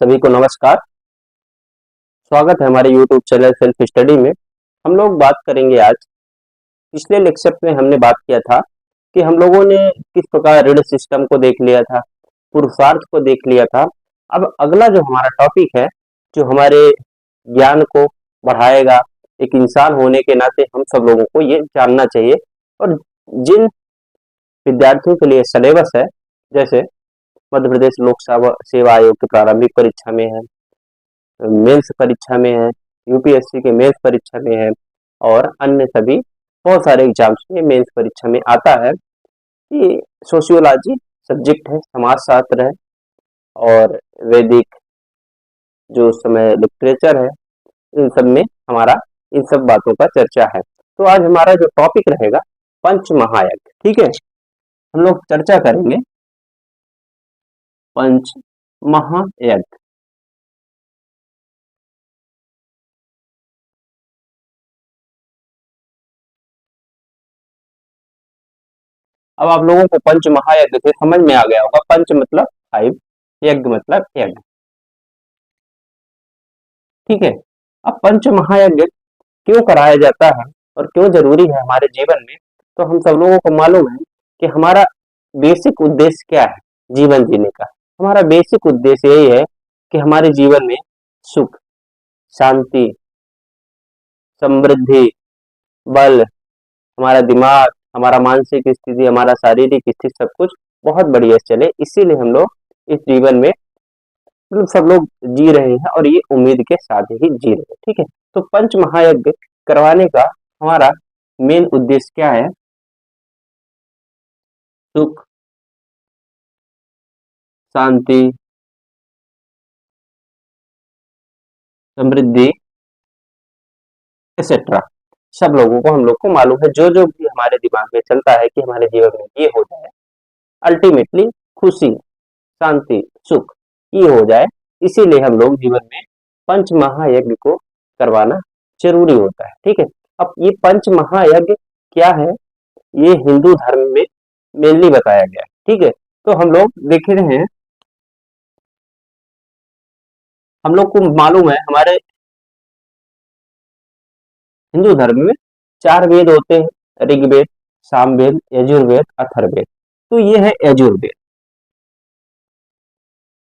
सभी को नमस्कार। स्वागत है हमारे YouTube चैनल सेल्फ स्टडी में। हम लोग बात करेंगे आज। पिछले लेक्चर में हमने बात किया था कि हम लोगों ने किस प्रकार ऋण सिस्टम को देख लिया था, पुरुषार्थ को देख लिया था। अब अगला जो हमारा टॉपिक है, जो हमारे ज्ञान को बढ़ाएगा, एक इंसान होने के नाते हम सब लोगों को ये जानना चाहिए। और जिन विद्यार्थियों के लिए सिलेबस है, जैसे मध्य प्रदेश लोक सेवा आयोग की प्रारंभिक परीक्षा में है, मेंस परीक्षा में है, यूपीएससी के मेंस परीक्षा में है और अन्य सभी बहुत सारे एग्जाम्स में मेंस परीक्षा में आता है कि सोशियोलॉजी सब्जेक्ट है, समाजशास्त्र है और वैदिक जो समय लिटरेचर है, इन सब में हमारा इन सब बातों का चर्चा है। तो आज हमारा जो टॉपिक रहेगा पंच महायज्ञ। ठीक है, हम लोग चर्चा करेंगे पंच महायज्ञ। अब आप लोगों को पंच महायज्ञ से समझ में आ गया होगा। पंच मतलब 5, यज्ञ मतलब यज्ञ। ठीक है, अब पंच महायज्ञ क्यों कराया जाता है और क्यों जरूरी है हमारे जीवन में, तो हम सब लोगों को मालूम है कि हमारा बेसिक उद्देश्य क्या है जीवन जीने का। हमारा बेसिक उद्देश्य यही है कि हमारे जीवन में सुख, शांति, समृद्धि, बल, हमारा दिमाग, हमारा मानसिक स्थिति, हमारा शारीरिक स्थिति सब कुछ बहुत बढ़िया चले। इसीलिए हम लोग इस जीवन में मतलब सब लोग जी रहे हैं और ये उम्मीद के साथ ही जी रहे हैं। ठीक है, तो पंच महायज्ञ करवाने का हमारा मेन उद्देश्य क्या है? सुख, शांति, समृद्धि एक्सेट्रा। सब लोगों को हम लोग को मालूम है, जो जो भी हमारे दिमाग में चलता है कि हमारे जीवन में ये हो जाए, अल्टीमेटली खुशी, शांति, सुख ये हो जाए। इसीलिए हम लोग जीवन में पंच महायज्ञ को करवाना जरूरी होता है। ठीक है, अब ये पंच महायज्ञ क्या है, ये हिंदू धर्म में मेनली बताया गया है। ठीक है, तो हम लोग देख रहे हैं, हम लोग को मालूम है हमारे हिंदू धर्म में 4 वेद होते हैं, ऋग्वेद, सामवेद, यजुर्वेद, अथर्ववेद। तो ये है यजुर्वेद।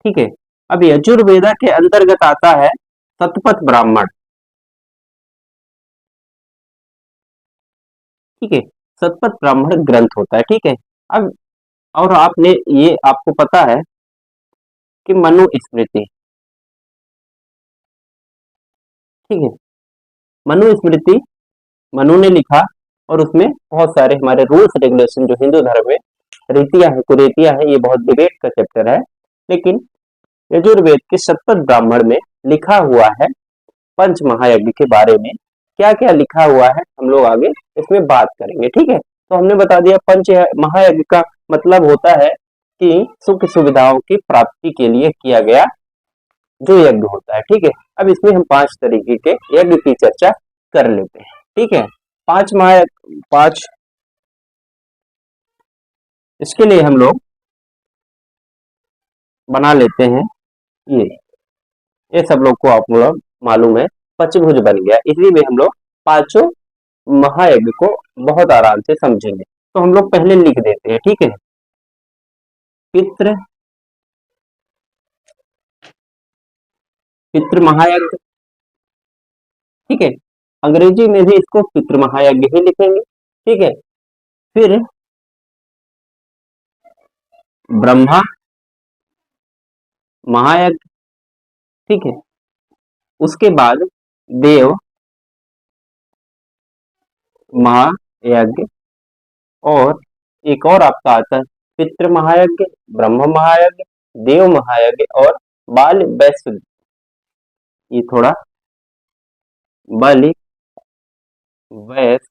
ठीक है, अब यजुर्वेद के अंतर्गत आता है शतपथ ब्राह्मण। ठीक है, शतपथ ब्राह्मण ग्रंथ होता है। ठीक है, अब और आपने ये आपको पता है कि मनुस्मृति। ठीक है, मनुस्मृति मनु ने लिखा और उसमें बहुत सारे हमारे रूल्स रेगुलेशन जो हिंदू धर्म में रीतियां हैं, कुरीतियां हैं, ये बहुत डिबेट का चैप्टर है। लेकिन यजुर्वेद के शतपथ ब्राह्मण में लिखा हुआ है पंच महायज्ञ के बारे में। क्या क्या लिखा हुआ है हम लोग आगे इसमें बात करेंगे। ठीक है, तो हमने बता दिया पंच महायज्ञ का मतलब होता है कि सुख सुविधाओं की प्राप्ति के लिए किया गया जो यज्ञ होता है। ठीक है, अब इसमें हम 5 तरीके के यज्ञ की चर्चा कर लेते हैं। ठीक है, 5 महायज्ञ, 5 इसके लिए हम लोग बना लेते हैं। ये ये सब लोग को आप लोग मालूम है, पंचभुज बन गया। इसलिए हम लोग पांचों महायज्ञ को बहुत आराम से समझेंगे। तो हम लोग पहले लिख देते हैं। ठीक है, पितृ पितृ महायज्ञ। ठीक है, अंग्रेजी में भी इसको पितृ महायज्ञ ही लिखेंगे। ठीक है, फिर ब्रह्मा महायज्ञ। ठीक है, उसके बाद देव महायज्ञ और एक और आपका आता है पितृ महायज्ञ, ब्रह्म महायज्ञ, देव महायज्ञ और बाल वैश्य। ये थोड़ा बलि वैश्य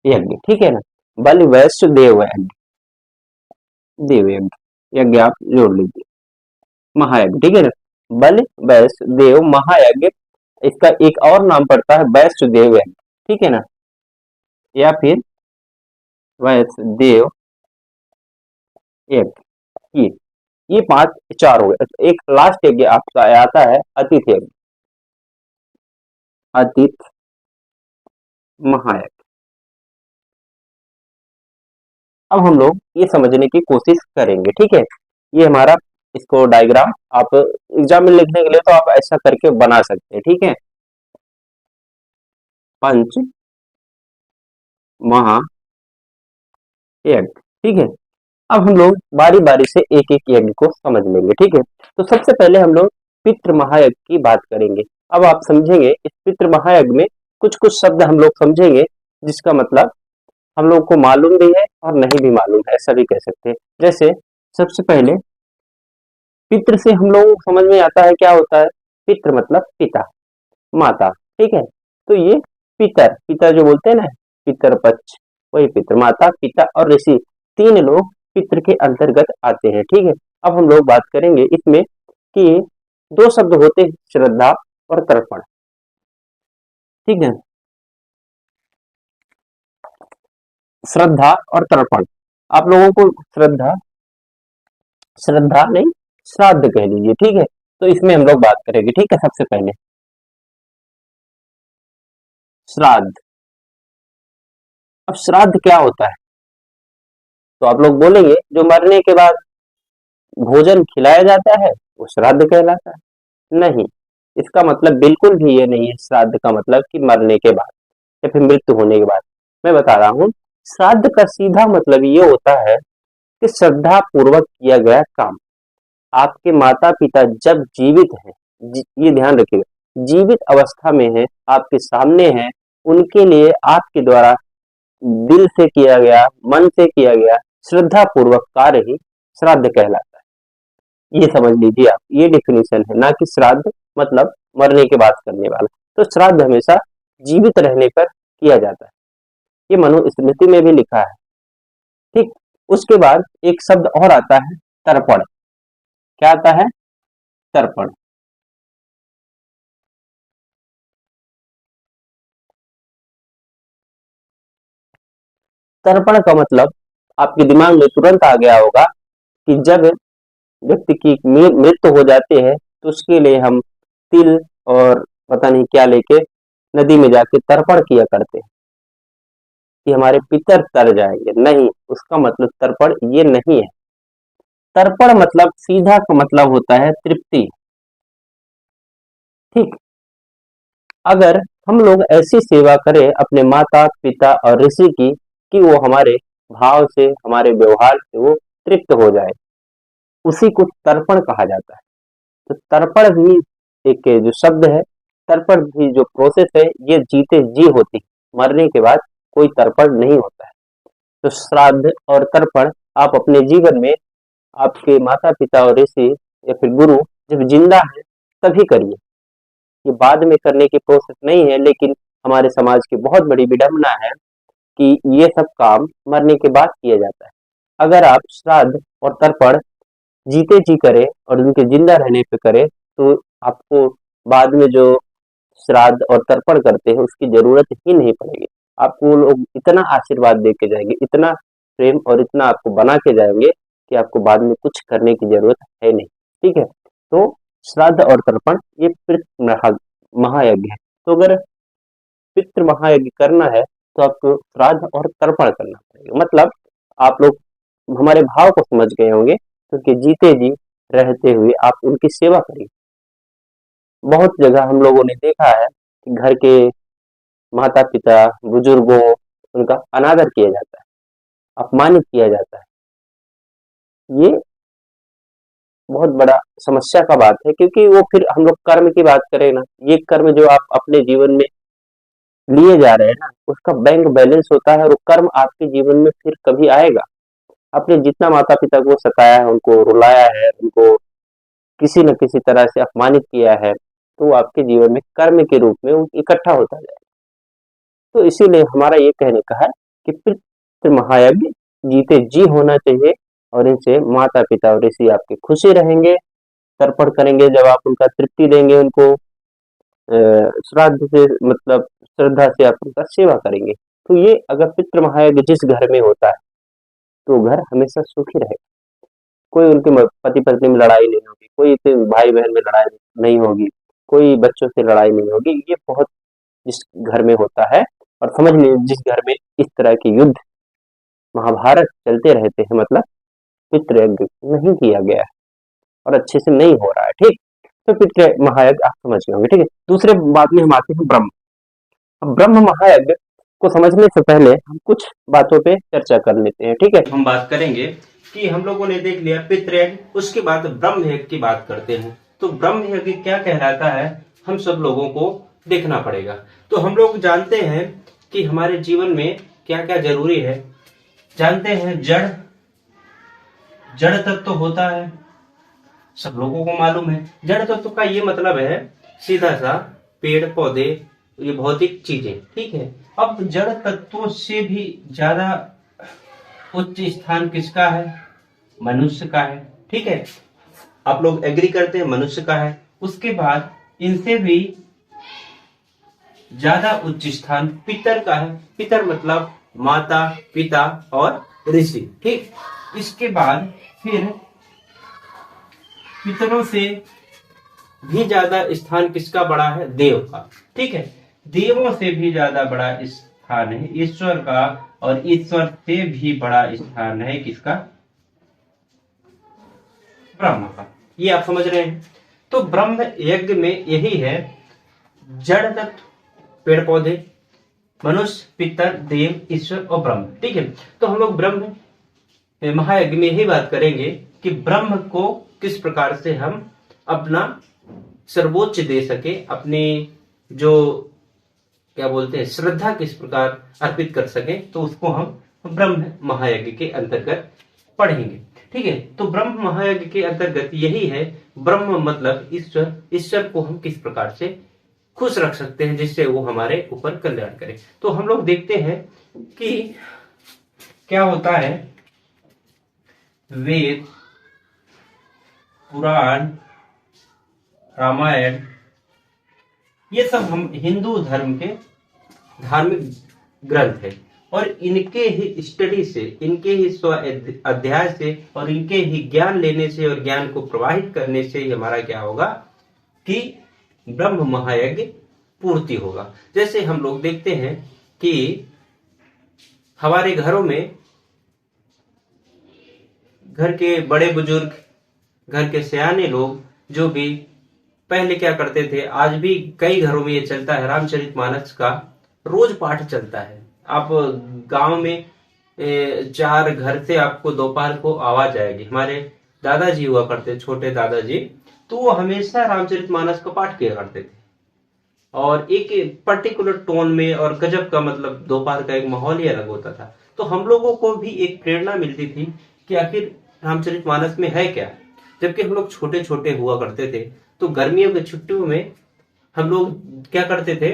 यज्ञ। ठीक है ना, बलि वैश्य देव यज्ञ, देव यज्ञ, यज्ञ आप जोड़ लीजिए महायज्ञ। ठीक है ना, बलि वैश्य देव महायज्ञ। इसका एक और नाम पड़ता है वैश्य देव यज्ञ। ठीक है ना, या फिर वैश्य देव यज्ञ। ये ये पांच चार हो गए। एक लास्ट यज्ञ आपका आता है अतिथि यज्ञ, अतिथ महायज्ञ। अब हम लोग ये समझने की कोशिश करेंगे, ठीक है। ये हमारा, इसको डायग्राम आप एग्जाम में लिखने के लिए तो आप ऐसा करके बना सकते हैं, ठीक है। पंच महायज्ञ, ठीक है। अब हम लोग बारी बारी से एक एक यज्ञ को समझ लेंगे, ठीक है। तो सबसे पहले हम लोग पितृ महायज्ञ की बात करेंगे। अब आप समझेंगे इस पितृ महायज्ञ में कुछ कुछ शब्द हम लोग समझेंगे जिसका मतलब हम लोग को मालूम भी है और नहीं भी मालूम है, ऐसा भी कह सकते हैं। जैसे सबसे पहले पितृ से हम लोग समझ में आता है क्या होता है। पितृ मतलब पिता, माता, ठीक है। तो ये पितर, पितर जो बोलते हैं ना, पितर पक्ष, वही पितर। माता, पिता और ऋषि, तीन लोग पितृ के अंतर्गत आते हैं, ठीक है। अब हम लोग बात करेंगे इसमें कि दो शब्द होते हैं, श्रद्धा और तर्पण, ठीक है। श्रद्धा और तर्पण, आप लोगों को श्रद्धा, श्रद्धा नहीं, श्राद्ध कह लीजिए, ठीक है। तो इसमें हम लोग बात करेंगे, ठीक है। सबसे पहले श्राद्ध। अब श्राद्ध क्या होता है, तो आप लोग बोलेंगे जो मरने के बाद भोजन खिलाया जाता है वो श्राद्ध कहलाता है। नहीं, इसका मतलब बिल्कुल भी ये नहीं है श्राद्ध का मतलब कि मरने के बाद या फिर मृत्यु होने के बाद। मैं बता रहा हूँ, श्राद्ध का सीधा मतलब ये होता है कि श्रद्धा पूर्वक किया गया काम। आपके माता पिता जब जीवित हैं, ये ध्यान रखिएगा, जीवित अवस्था में है, आपके सामने है, उनके लिए आपके द्वारा दिल से किया गया, मन से किया गया श्रद्धा पूर्वक कार्य ही श्राद्ध कहलाता है। ये समझ लीजिए आप, ये डिफिनीशन है, ना कि श्राद्ध मतलब मरने के बाद करने वाला। तो श्राद्ध हमेशा जीवित रहने पर किया जाता है, ये मनुस्मृति में भी लिखा है, ठीक। उसके बाद एक शब्द और आता है तर्पण। क्या आता है, तर्पण। तर्पण का मतलब आपके दिमाग में तुरंत आ गया होगा कि जब व्यक्ति की मृत्यु हो जाती है तो उसके लिए हम तिल और पता नहीं क्या लेके नदी में जाके तर्पण किया करते हैं कि हमारे पितर तर जाएंगे। नहीं, उसका मतलब तर्पण ये नहीं है। तर्पण मतलब सीधा का मतलब होता है तृप्ति, ठीक। अगर हम लोग ऐसी सेवा करें अपने माता पिता और ऋषि की कि वो हमारे भाव से, हमारे व्यवहार से वो तृप्त हो जाए, उसी को तर्पण कहा जाता है। तो तर्पण भी एक जो शब्द है, तर्पण भी जो प्रोसेस है, ये जीते जी होती है, मरने के बाद कोई तर्पण नहीं होता है। तो श्राद्ध और तर्पण आप अपने जीवन में आपके माता पिता और ऋषि या फिर गुरु जब जिंदा है तभी करिए। ये बाद में करने की प्रोसेस नहीं है, लेकिन हमारे समाज की बहुत बड़ी विडंबना है कि ये सब काम मरने के बाद किया जाता है। अगर आप श्राद्ध और तर्पण जीते जी करें और उनके जिंदा रहने पे करें तो आपको बाद में जो श्राद्ध और तर्पण करते हैं उसकी जरूरत ही नहीं पड़ेगी। आपको लोग इतना आशीर्वाद दे के जाएंगे, इतना प्रेम और इतना आपको बना के जाएंगे कि आपको बाद में कुछ करने की जरूरत है नहीं, ठीक है। तो श्राद्ध और तर्पण ये पितृ महायज्ञ है। तो अगर पितृ महायज्ञ करना है तो आपको श्राद्ध और तर्पण करना पड़ेगा। मतलब आप लोग हमारे भाव को समझ गए होंगे, क्योंकि जीते जी रहते हुए आप उनकी सेवा करिए। बहुत जगह हम लोगों ने देखा है कि घर के माता पिता बुजुर्गों, उनका अनादर किया जाता है, अपमानित किया जाता है। ये बहुत बड़ा समस्या का बात है, क्योंकि वो फिर हम लोग कर्म की बात करें ना, ये कर्म जो आप अपने जीवन में लिए जा रहे हैं ना, उसका बैंक बैलेंस होता है और वो कर्म आपके जीवन में फिर कभी आएगा। आपने जितना माता पिता को सताया है, उनको रुलाया है, उनको किसी न किसी तरह से अपमानित किया है, तो वो आपके जीवन में कर्म के रूप में वो इकट्ठा होता जाएगा। तो इसीलिए हमारा ये कहने का है कि पितृ महायज्ञ जीते जी होना चाहिए और इनसे माता पिता और ऋषि आपके खुशी रहेंगे। तर्पण करेंगे जब आप उनका तृप्ति देंगे, उनको श्राद्ध से मतलब श्रद्धा से आप उनका सेवा करेंगे। तो ये अगर पितृ महायज्ञ जिस घर में होता है तो घर हमेशा सुखी रहेगा। कोई उनके पति पत्नी में लड़ाई नहीं होगी, कोई भाई बहन में लड़ाई नहीं होगी, कोई बच्चों से लड़ाई नहीं होगी। ये बहुत जिस घर में होता है, और समझ लीजिए जिस घर में इस तरह के युद्ध महाभारत चलते रहते हैं, मतलब पितृयज्ञ नहीं किया गया है और अच्छे से नहीं हो रहा है, ठीक। तो पितृ महायज्ञ आप समझ गए होंगे, ठीक है। दूसरे बात में हम आते हैं ब्रह्म। अब ब्रह्म महायज्ञ को समझने से पहले हम कुछ बातों पे चर्चा कर लेते हैं, ठीक है। हम बात करेंगे कि हम लोगों ने देख लिया पितृयज्ञ, उसके बाद ब्रह्म यज्ञ की बात करते हैं। तो ब्रह्म यज्ञ क्या कहलाता है, हम सब लोगों को देखना पड़ेगा। तो हम लोग जानते हैं कि हमारे जीवन में क्या क्या जरूरी है। जानते हैं जड़ तत्व होता है, सब लोगों को मालूम है। जड़ तत्व का ये मतलब है सीधा सा पेड़ पौधे, ये भौतिक चीजें, ठीक है। अब जड़ तत्वों से भी ज्यादा उच्च स्थान किसका है, मनुष्य का है, ठीक है। आप लोग एग्री करते हैं, मनुष्य का है। उसके बाद इनसे भी ज्यादा उच्च स्थान पितर का है। पितर मतलब माता पिता और ऋषि, ठीक। इसके बाद फिर पितरों से भी ज्यादा स्थान किसका बड़ा है, देव का, ठीक है। देवों से भी ज्यादा बड़ा स्थान है ईश्वर का, और ईश्वर से भी बड़ा स्थान है किसका, ब्रह्म का। ये आप समझ रहे हैं। तो ब्रह्म यज्ञ में यही है, जड़ तत्व पेड़ पौधे, मनुष्य पितर देव ईश्वर और ब्रह्म, ठीक है। तो हम लोग ब्रह्म महायज्ञ में यही बात करेंगे कि ब्रह्म को किस प्रकार से हम अपना सर्वोच्च दे सके, अपनी जो क्या बोलते हैं श्रद्धा किस प्रकार अर्पित कर सके, तो उसको हम ब्रह्म महायज्ञ के अंतर्गत पढ़ेंगे, ठीक है। तो ब्रह्म महायज्ञ के अंतर्गत यही है, ब्रह्म मतलब ईश्वर, ईश्वर को हम किस प्रकार से खुश रख सकते हैं जिससे वो हमारे ऊपर कल्याण करे। तो हम लोग देखते हैं कि क्या होता है, वेद पुराण रामायण ये सब हम हिंदू धर्म के धार्मिक ग्रंथ है, और इनके ही स्टडी से, इनके ही स्व अध्याय से और इनके ही ज्ञान लेने से और ज्ञान को प्रवाहित करने से ही हमारा क्या होगा कि ब्रह्म महायज्ञ पूर्ति होगा। जैसे हम लोग देखते हैं कि हमारे घरों में घर के बड़े बुजुर्ग, घर के सयाने लोग जो भी पहले क्या करते थे, आज भी कई घरों में ये चलता है, रामचरितमानस का रोज पाठ चलता है। आप गांव में 4 घर से आपको दोपहर को आवाज आएगी। हमारे दादाजी हुआ करते, छोटे दादाजी, तो वो हमेशा रामचरितमानस का पाठ किया करते थे, और एक पर्टिकुलर टोन में, और गजब का मतलब दोपहर का एक माहौल ही अलग होता था। तो हम लोगों को भी एक प्रेरणा मिलती थी कि आखिर रामचरितमानस में है क्या। जबकि हम लोग छोटे छोटे हुआ करते थे, तो गर्मियों की छुट्टियों में हम लोग क्या करते थे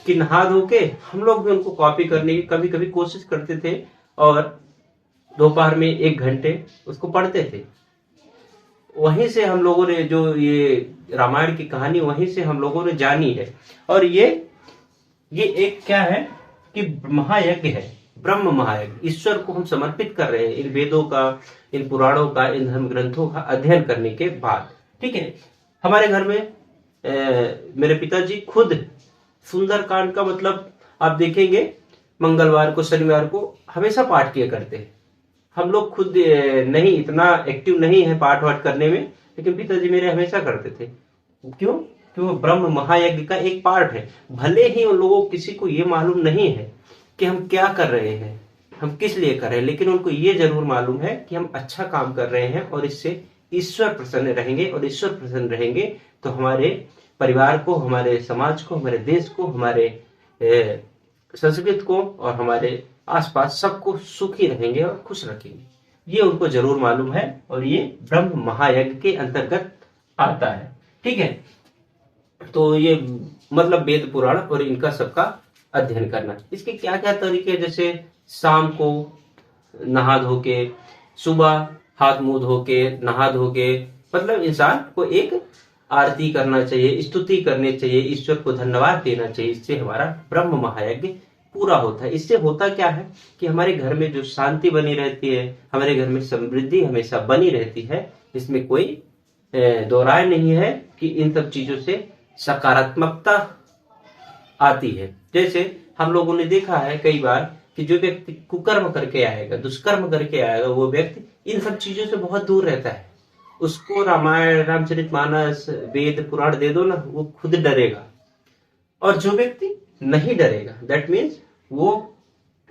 कि नहा धो के हम लोग भी उनको कॉपी करने की कभी कभी कोशिश करते थे, और दोपहर में 1 घंटे उसको पढ़ते थे। वहीं से हम लोगों ने जो ये रामायण की कहानी वहीं से हम लोगों ने जानी है। और ये एक क्या है कि महायज्ञ है, ब्रह्म महायज्ञ। ईश्वर को हम समर्पित कर रहे हैं इन वेदों का, इन पुराणों का, इन धर्म ग्रंथों का अध्ययन करने के बाद, ठीक है। हमारे घर में मेरे पिताजी खुद सुंदरकांड का मतलब आप देखेंगे मंगलवार को शनिवार को हमेशा पाठ किया करते हैं। हम लोग खुद नहीं, इतना एक्टिव नहीं है पाठ वाठ करने में, लेकिन पिताजी मेरे हमेशा करते थे। क्यों? क्यों? ब्रह्म महायज्ञ का एक पार्ट है। भले ही उन लोगों किसी को ये मालूम नहीं है कि हम क्या कर रहे हैं, हम किस लिए कर रहे हैं, लेकिन उनको ये जरूर मालूम है कि हम अच्छा काम कर रहे हैं और इससे ईश्वर प्रसन्न रहेंगे, और ईश्वर प्रसन्न रहेंगे तो हमारे परिवार को, हमारे समाज को, हमारे देश को, हमारे संस्कृति को और हमारे आसपास सबको सुखी रहेंगे और खुश रखेंगे। ये उनको जरूर मालूम है, और ये ब्रह्म महायज्ञ के अंतर्गत आता है, ठीक है। तो ये मतलब वेद पुराण और इनका सबका अध्ययन करना। इसके क्या क्या तरीके, जैसे शाम को नहा धो के, सुबह हाथ मुंह धो के, नहा धो के, मतलब इंसान को एक आरती करना चाहिए, स्तुति करनी चाहिए, ईश्वर को धन्यवाद देना चाहिए। इससे हमारा ब्रह्म महायज्ञ पूरा होता है। इससे होता क्या है कि हमारे घर में जो शांति बनी रहती है, हमारे घर में समृद्धि हमेशा बनी रहती है। इसमें कोई दो राय नहीं है कि इन सब चीजों से सकारात्मकता आती है। जैसे हम लोगों ने देखा है कई बार कि जो व्यक्ति कुकर्म करके आएगा, दुष्कर्म करके आएगा, वो व्यक्ति इन सब चीजों से बहुत दूर रहता है। उसको रामायण, रामचरितमानस, वेद पुराण दे दो ना, वो खुद डरेगा। और जो व्यक्ति नहीं डरेगा, दैट मीन्स वो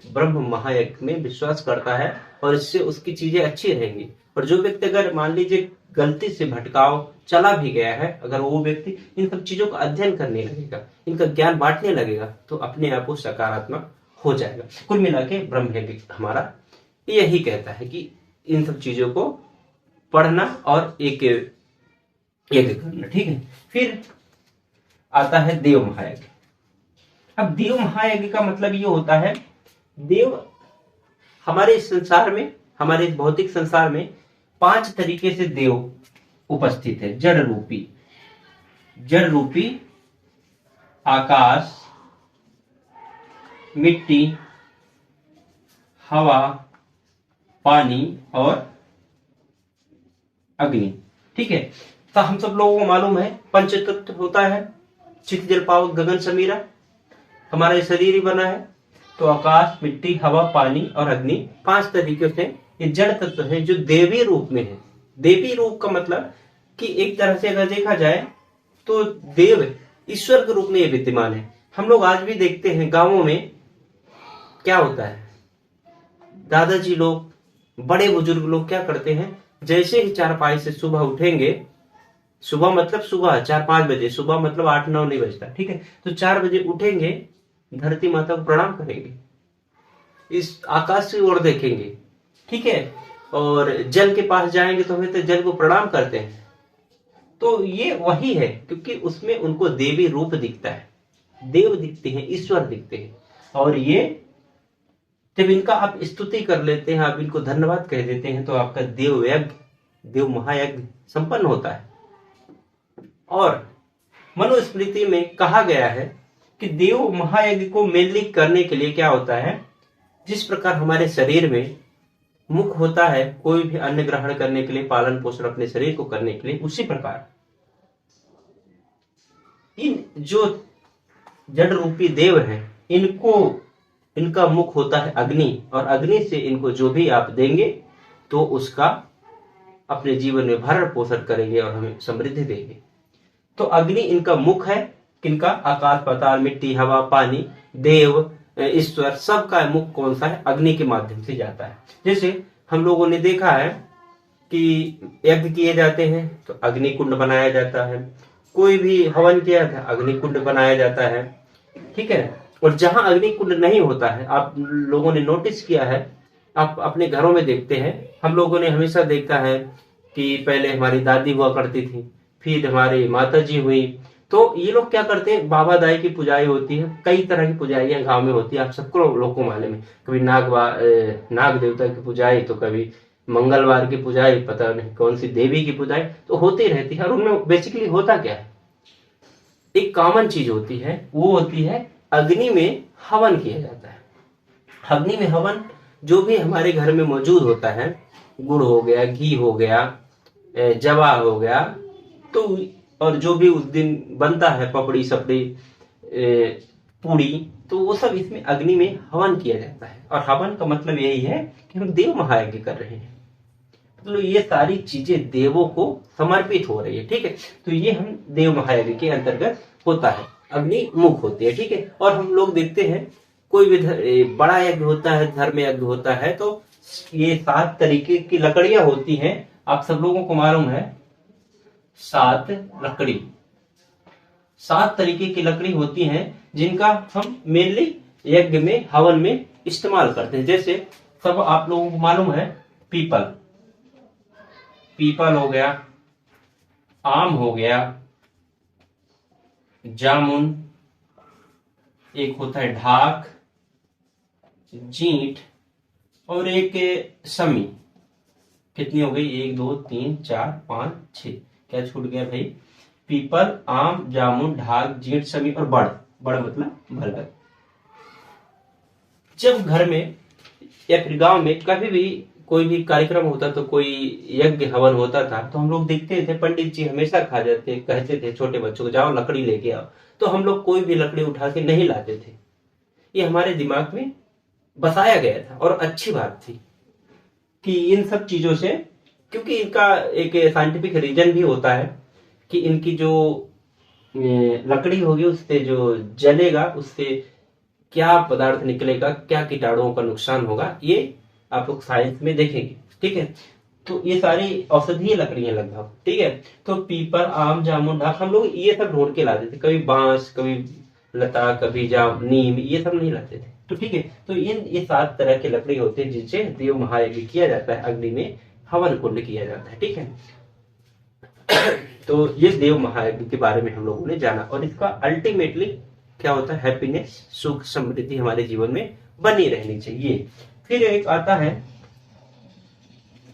ब्रह्म महायज्ञ में विश्वास करता है और इससे उसकी चीजें अच्छी रहेंगी। और जो व्यक्ति अगर मान लीजिए गलती से भटकाव चला भी गया है, अगर वो व्यक्ति इन सब चीजों का अध्ययन करने लगेगा, इनका ज्ञान बांटने लगेगा, तो अपने आप वो सकारात्मक हो जाएगा। कुल मिला के ब्रह्म यज्ञ हमारा यही कहता है कि इन सब चीजों को पढ़ना और एक यज्ञ करना। ठीक है, फिर आता है देव महायज्ञ। अब देव महायज्ञ का मतलब ये होता है, देव हमारे संसार में, हमारे भौतिक संसार में 5 तरीके से देव उपस्थित है। जड़ रूपी आकाश, मिट्टी, हवा, पानी और अग्नि। ठीक है, तो हम सब लोगों को मालूम है पंचतत्व होता है, चित जल पावक गगन समीरा। हमारा शरीर ही बना है, तो आकाश, मिट्टी, हवा, पानी और अग्नि 5 तरीके से ये जड़ तत्व है जो देवी रूप में है। देवी रूप का मतलब कि एक तरह से अगर देखा जाए तो देव ईश्वर के रूप में ये विद्यमान है। हम लोग आज भी देखते हैं गांवों में क्या होता है, दादाजी लोग, बड़े बुजुर्ग लोग क्या करते हैं, जैसे ही चारपाई से सुबह उठेंगे, सुबह मतलब सुबह 4-5 बजे, सुबह मतलब 8-9 नहीं बजता। ठीक है, तो 4 बजे उठेंगे, धरती माता को प्रणाम करेंगे, इस आकाश की ओर देखेंगे। ठीक है, और जल के पास जाएंगे तो हमें तो जल को प्रणाम करते हैं। तो ये वही है, क्योंकि उसमें उनको देवी रूप दिखता है, देव दिखते हैं, ईश्वर दिखते हैं। और ये जब इनका आप स्तुति कर लेते हैं, आप इनको धन्यवाद कह देते हैं, तो आपका देव यज्ञ, देव महायज्ञ संपन्न होता है। और मनुस्मृति में कहा गया है कि देव महायज्ञ को मेनली करने के लिए क्या होता है, जिस प्रकार हमारे शरीर में मुख होता है कोई भी अन्न ग्रहण करने के लिए, पालन पोषण अपने शरीर को करने के लिए, उसी प्रकार इन जो जड़ रूपी देव हैं, इनका मुख होता है अग्नि, और अग्नि से इनको जो भी आप देंगे तो उसका अपने जीवन में भरण पोषण करेंगे और हमें समृद्धि देंगे। तो अग्नि इनका मुख है। किनका? आकाश, पाताल, मिट्टी, हवा, पानी, देव, ईश्वर, सबका मुख कौन सा है? अग्नि के माध्यम से जाता है। जैसे हम लोगों ने देखा है कि यज्ञ किए जाते हैं तो अग्नि कुंड बनाया जाता है, कोई भी हवन किया था अग्नि कुंड बनाया जाता है। ठीक है, और जहां अग्नि कुंड नहीं होता है, आप लोगों ने नोटिस किया है, आप अपने घरों में देखते हैं, हम लोगों ने हमेशा देखा है कि पहले हमारी दादी हुआ करती थी, फिर हमारी माता जी हुई, तो ये लोग क्या करते हैं, बाबा दाई की पुजाई होती है, कई तरह की पुजाइयां गांव में होती है, आप सबको लोगों को मालूम है। कभी नाग देवता की पुजाई, तो कभी मंगलवार की पुजाई, पता नहीं कौन सी देवी की पुजाई, तो होती रहती है। और उनमें बेसिकली होता क्या है, एक कॉमन चीज होती है, वो होती है अग्नि में हवन किया जाता है। अग्नि में हवन जो भी हमारे घर में मौजूद होता है, गुड़ हो गया, घी हो गया, जवा हो गया, तो और जो भी उस दिन बनता है, पपड़ी सपड़ी पूड़ी, तो वो सब इसमें अग्नि में हवन किया जाता है। और हवन का मतलब यही है कि हम देव महायज्ञ कर रहे हैं, मतलब ये सारी चीजें देवों को समर्पित हो रही है। ठीक है, तो ये हम देव महायज्ञ के अंतर्गत होता है, अग्नि मुख होती है। ठीक है, और हम लोग देखते हैं कोई भी बड़ा यज्ञ होता है, धर्म यज्ञ होता है, तो ये 7 तरीके की लकड़ियां होती हैं, आप सब लोगों को मालूम है। 7 तरीके की लकड़ी होती हैं जिनका हम मेनली यज्ञ में, हवन में इस्तेमाल करते हैं। जैसे सब आप लोगों को मालूम है, पीपल हो गया, आम हो गया, जामुन, एक होता है ढाक, जींट, और एक समी। कितनी हो गई? 1 2 3 4 5 6, क्या छूट गया भाई? पीपल, आम, जामुन, ढाक, जींट, समी और बड़ मतलब बरगद। जब घर में या फिर गांव में कभी भी कोई भी कार्यक्रम होता तो कोई यज्ञ हवन होता था तो हम लोग देखते थे पंडित जी हमेशा खा जाते कहते थे छोटे बच्चों को जाओ लकड़ी लेके आओ, तो हम लोग कोई भी लकड़ी उठा के नहीं लाते थे। ये हमारे दिमाग में बसाया गया था और अच्छी बात थी कि इन सब चीजों से, क्योंकि इनका एक साइंटिफिक रीजन भी होता है कि इनकी जो लकड़ी होगी उससे जो जलेगा उससे क्या पदार्थ निकलेगा, क्या कीटाणुओं का नुकसान होगा, ये आप लोग साइंस में देखेंगे। ठीक है, तो ये सारी औषधीय लकड़ियां लगभग। ठीक है, तो पीपल आम जामुन ढाक हम लोग ये सब ढूंढ के लाते थे, कभी बांस कभी लता कभी जाम नीम ये सब नहीं लाते थे। तो ठीक है, तो ये 7 तरह के लकड़ी होते हैं जिनसे देव महायज्ञ किया जाता है, अग्नि में हवन कुंड किया जाता है। ठीक है, तो ये देव महायज्ञ के बारे में हम लोगों ने जाना और इसका अल्टीमेटली क्या होता है, हैप्पीनेस सुख समृद्धि हमारे जीवन में बनी रहनी चाहिए। फिर एक आता है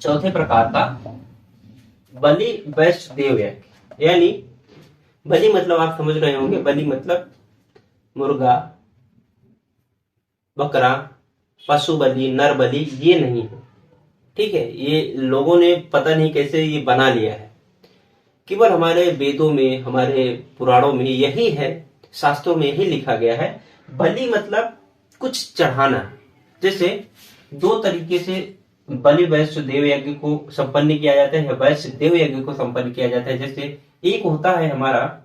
चौथे प्रकार का बलि वैश्य देव यज्ञ। यानी बलि मतलब आप समझ रहे होंगे, बलि मतलब मुर्गा बकरा पशु बलि नर बलि ये नहीं है। ठीक है, ये लोगों ने पता नहीं कैसे ये बना लिया है, केवल हमारे वेदों में हमारे पुराणों में यही है, शास्त्रों में यही लिखा गया है। बलि मतलब कुछ चढ़ाना। जैसे 2 तरीके से बलि वैश्य देव यज्ञ को संपन्न किया जाता है, वैश्य देव यज्ञ को संपन्न किया जाता है। जैसे एक होता है हमारा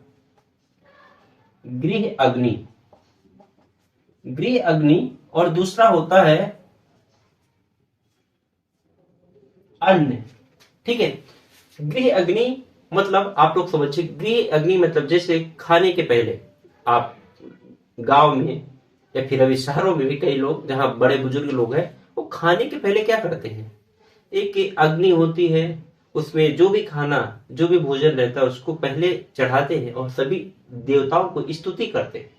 गृह अग्नि, गृह अग्नि, और दूसरा होता है अन्न। ठीक है, गृह अग्नि मतलब आप लोग समझिए, गृह अग्नि मतलब जैसे खाने के पहले आप गांव में या फिर अभी शहरों में भी कई लोग जहां बड़े बुजुर्ग लोग हैं वो खाने के पहले क्या करते हैं, एक अग्नि होती है उसमें जो भी खाना जो भी भोजन रहता है उसको पहले चढ़ाते हैं और सभी देवताओं को स्तुति करते हैं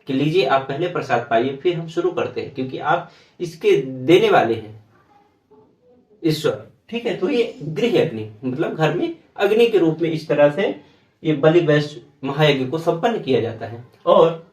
कि लीजिए आप पहले प्रसाद पाइए फिर हम शुरू करते हैं, क्योंकि आप इसके देने वाले हैं ईश्वर। ठीक है, तो ये गृह अग्नि मतलब घर में अग्नि के रूप में इस तरह से ये बलि वैश्य महायज्ञ को संपन्न किया जाता है। और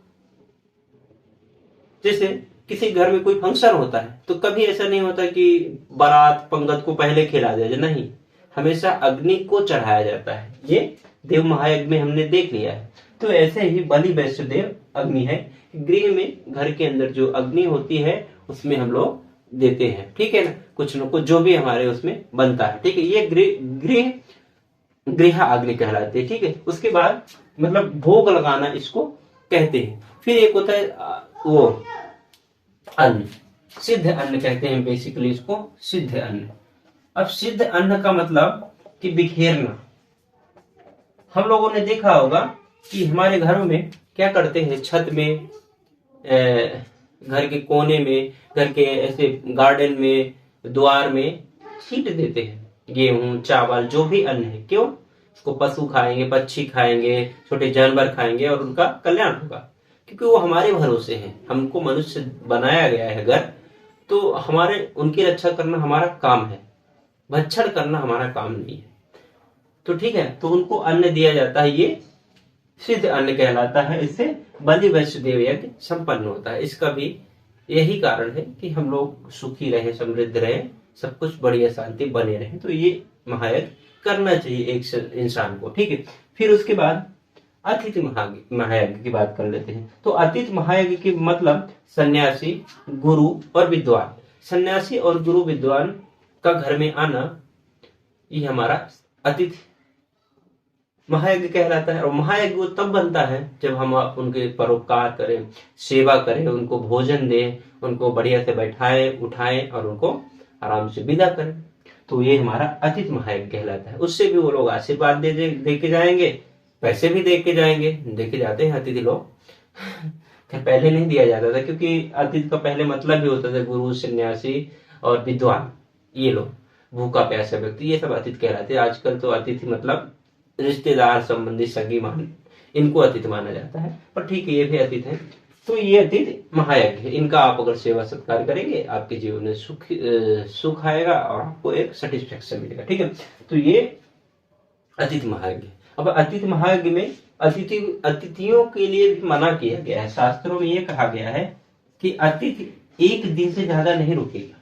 जैसे किसी घर में कोई फंक्शन होता है तो कभी ऐसा नहीं होता कि बारात पंगत को पहले खिला दिया जाए, नहीं, हमेशा अग्नि को चढ़ाया जाता है। ये देव महायज्ञ में हमने देख लिया है। तो ऐसे ही बलि वैश्य देव अग्नि है, गृह में घर के अंदर जो अग्नि होती है उसमें हम लोग देते हैं। ठीक है ना, कुछ न कुछ जो भी हमारे उसमें बनता है। ठीक है, ये गृह गृह अग्नि कहलाती है। ठीक है, उसके बाद मतलब भोग लगाना इसको कहते हैं। फिर एक होता है वो अन्न, सिद्ध अन्न कहते हैं बेसिकली इसको, सिद्ध अन्न। अब सिद्ध अन्न का मतलब कि बिखेरना। हम लोगों ने देखा होगा कि हमारे घरों में क्या करते हैं, छत में घर के कोने में घर के ऐसे गार्डन में द्वार में छींट देते हैं गेहूं चावल जो भी अन्न है। क्यों, उसको पशु खाएंगे पक्षी खाएंगे छोटे जानवर खाएंगे और उनका कल्याण होगा, क्योंकि वो हमारे भरोसे हैं। हमको मनुष्य बनाया गया है घर, तो हमारे उनकी रक्षा करना हमारा काम है, भक्षण करना हमारा काम नहीं है। तो ठीक है, तो उनको अन्न दिया जाता है, ये सिद्ध अन्न कहलाता है। इससे बलि वैश्य देव यज्ञ संपन्न होता है। इसका भी यही कारण है कि हम लोग सुखी रहे समृद्ध रहे सब कुछ बढ़िया शांति बने रहे, तो ये महायज्ञ करना चाहिए एक इंसान को। ठीक है, फिर उसके बाद अतिथि महायज्ञ की बात कर लेते हैं। तो अतिथि महायज्ञ की मतलब सन्यासी गुरु और विद्वान, सन्यासी और गुरु विद्वान का घर में आना, ये हमारा अतिथि महायज्ञ कहलाता है। और महायज्ञ वो तब बनता है जब हम उनके परोपकार करें, सेवा करें, उनको भोजन दें, उनको बढ़िया से बैठाएं उठाएं और उनको आराम से विदा करें, तो ये हमारा अतिथि महायज्ञ कहलाता है। उससे भी वो लोग आशीर्वाद दे के जाएंगे, पैसे भी दे के जाएंगे, दे के जाते हैं अतिथि लोग। पहले नहीं दिया जाता था, क्योंकि अतिथि का पहले मतलब भी होता था गुरु सन्यासी और विद्वान, ये लोग भूखा प्यासा व्यक्ति, ये सब अतिथि कहलाते हैं। आजकल तो अतिथि मतलब रिश्तेदार संबंधी सगी मान, इनको अतिथि माना जाता है, पर ठीक है ये भी अतिथि है। तो ये अतिथि महायज्ञ है, इनका आप अगर सेवा सत्कार करेंगे आपके जीवन में सुख आएगा और आपको एक सेटिस्फेक्शन मिलेगा। ठीक है, तो ये अतिथि महायज्ञ। अब अतिथि महायज्ञ में अतिथियों के लिए भी मना किया गया है। शास्त्रों में ये कहा गया है कि अतिथि एक दिन से ज्यादा नहीं रुकेगा।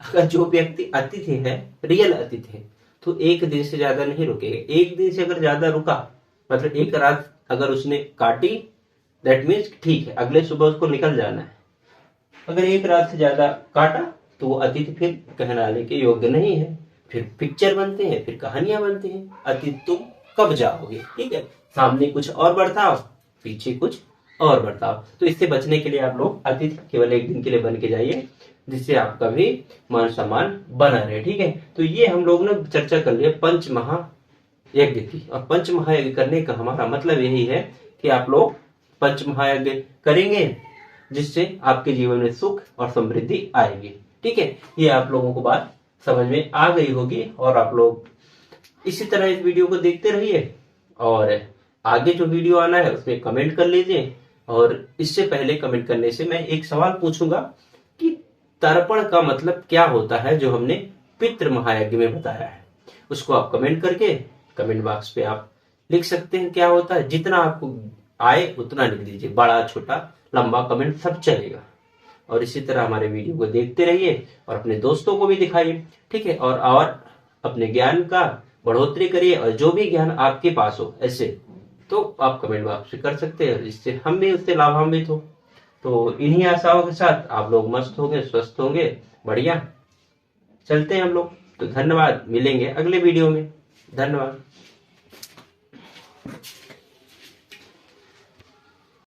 अगर जो व्यक्ति अतिथि है, रियल अतिथि है, तो एक दिन से ज्यादा नहीं रुकेगा। एक दिन से अगर ज्यादा रुका, मतलब एक रात अगर उसने काटी, दैट मीन्स ठीक है, अगले सुबह उसको निकल जाना है। अगर एक रात से ज्यादा काटा तो वो अतिथि फिर कहलाने के योग्य नहीं है। फिर पिक्चर बनते हैं, फिर कहानियां बनती हैं, अतिथि तुम कब जाओगे। ठीक है, सामने कुछ और बर्ताव, पीछे कुछ और बर्ताव। तो इससे बचने के लिए आप लोग अतिथि केवल एक दिन के लिए बन के जाइए, जिससे आपका भी मान सम्मान बना रहे। ठीक है, तो ये हम लोग ने चर्चा कर लिया पंच महायज्ञ की। और पंच महायज्ञ करने का हमारा मतलब यही है कि आप लोग पंच महायज्ञ करेंगे, जिससे आपके जीवन में सुख और समृद्धि आएगी। ठीक है, ये आप लोगों को बात समझ में आ गई होगी। और आप लोग इसी तरह इस वीडियो को देखते रहिए, और आगे जो वीडियो आना है उसमें कमेंट कर लीजिए। और इससे पहले कमेंट करने से मैं एक सवाल पूछूंगा कि तर्पण का मतलब क्या होता है, जो हमने पितृ महायज्ञ में बताया है। उसको आप कमेंट करके कमेंट बॉक्स पे आप लिख सकते हैं क्या होता है। जितना आपको आए उतना लिख दीजिए, बड़ा छोटा लंबा कमेंट सब चलेगा। और इसी तरह हमारे वीडियो को देखते रहिए और अपने दोस्तों को भी दिखाइए। ठीक है, और अपने ज्ञान का बढ़ोतरी करिए। और जो भी ज्ञान आपके पास हो ऐसे, तो आप कमेंट बॉक्स में कर सकते हैं, जिससे हम भी उससे लाभान्वित हो। तो इन्हीं आशाओं के साथ आप लोग मस्त होंगे, स्वस्थ होंगे, बढ़िया चलते हैं हम लोग। तो धन्यवाद, मिलेंगे अगले वीडियो में। धन्यवाद।